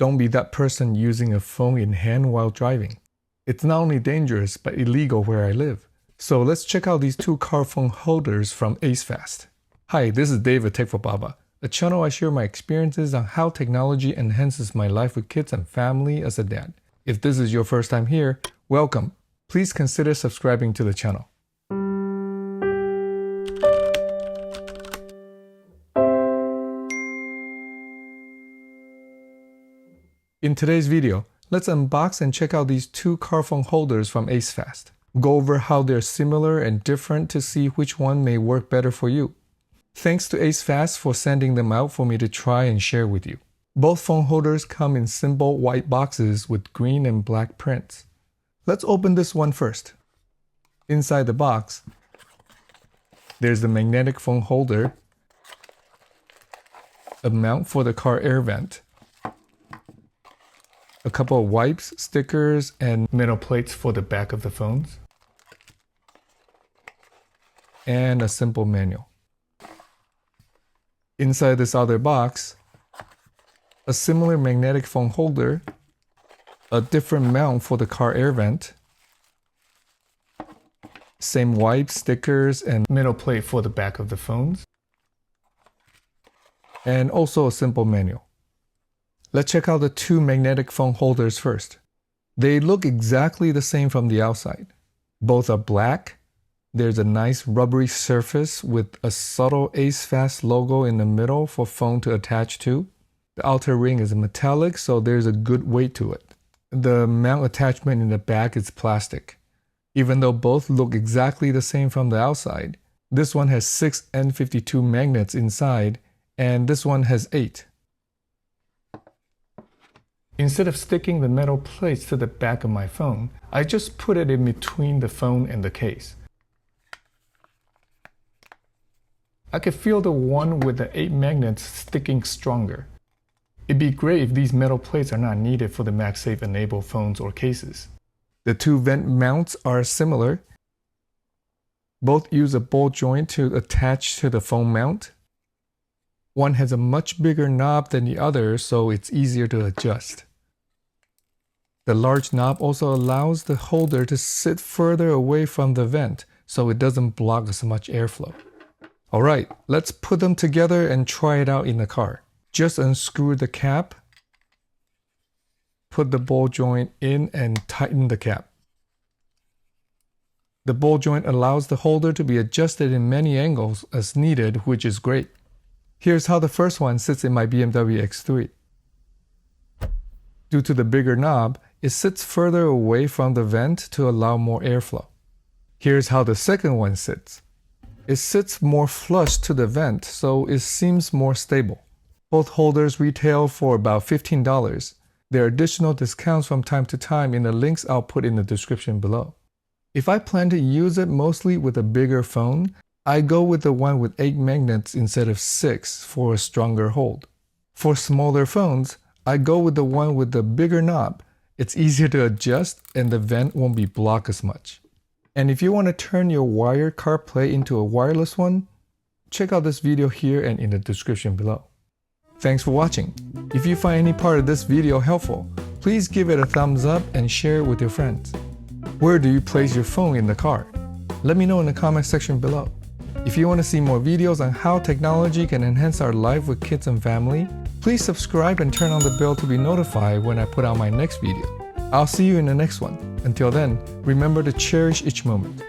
Don't be that person using a phone in hand while driving. It's not only dangerous, but illegal where I live. So let's check out these two car phone holders from ACEFAST. Hi, this is David Tech for Baba, a channel I share my experiences on how technology enhances my life with kids and family as a dad. If this is your first time here, welcome. Please consider subscribing to the channel. In today's video, let's unbox and check out these two car phone holders from ACEFAST. Go over how they're similar and different to see which one may work better for you. Thanks to ACEFAST for sending them out for me to try and share with you. Both phone holders come in simple white boxes with green and black prints. Let's open this one first. Inside the box, there's the magnetic phone holder, a mount for the car air vent, a couple of wipes, stickers, and metal plates for the back of the phones, and a simple manual. Inside this other box, a similar magnetic phone holder, a different mount for the car air vent, same wipes, stickers, and metal plate for the back of the phones, and also a simple manual. Let's check out the two magnetic phone holders first. They look exactly the same from the outside. Both are black. There's a nice rubbery surface with a subtle ACEFAST logo in the middle for phone to attach to. The outer ring is metallic, so there's a good weight to it. The mount attachment in the back is plastic. Even though both look exactly the same from the outside, this one has 6 N52 magnets inside, and this one has 8. Instead of sticking the metal plates to the back of my phone, I just put it in between the phone and the case. I could feel the one with the 8 magnets sticking stronger. It'd be great if these metal plates are not needed for the MagSafe enabled phones or cases. The two vent mounts are similar. Both use a ball joint to attach to the phone mount. One has a much bigger knob than the other, so it's easier to adjust. The large knob also allows the holder to sit further away from the vent, so it doesn't block as much airflow. Alright, let's put them together and try it out in the car. Just unscrew the cap, put the ball joint in and tighten the cap. The ball joint allows the holder to be adjusted in many angles as needed, which is great. Here's how the first one sits in my BMW X3. Due to the bigger knob, it sits further away from the vent to allow more airflow. Here's how the second one sits. It sits more flush to the vent, so it seems more stable. Both holders retail for about $15. There are additional discounts from time to time in the links I'll put in the description below. If I plan to use it mostly with a bigger phone, I go with the one with 8 magnets instead of 6 for a stronger hold. For smaller phones, I go with the one with the bigger knob. It's easier to adjust and the vent won't be blocked as much. And if you want to turn your wired CarPlay into a wireless one, check out this video here and in the description below. Thanks for watching. If you find any part of this video helpful, please give it a thumbs up and share it with your friends. Where do you place your phone in the car? Let me know in the comment section below. If you want to see more videos on how technology can enhance our life with kids and family, please subscribe and turn on the bell to be notified when I put out my next video. I'll see you in the next one. Until then, remember to cherish each moment.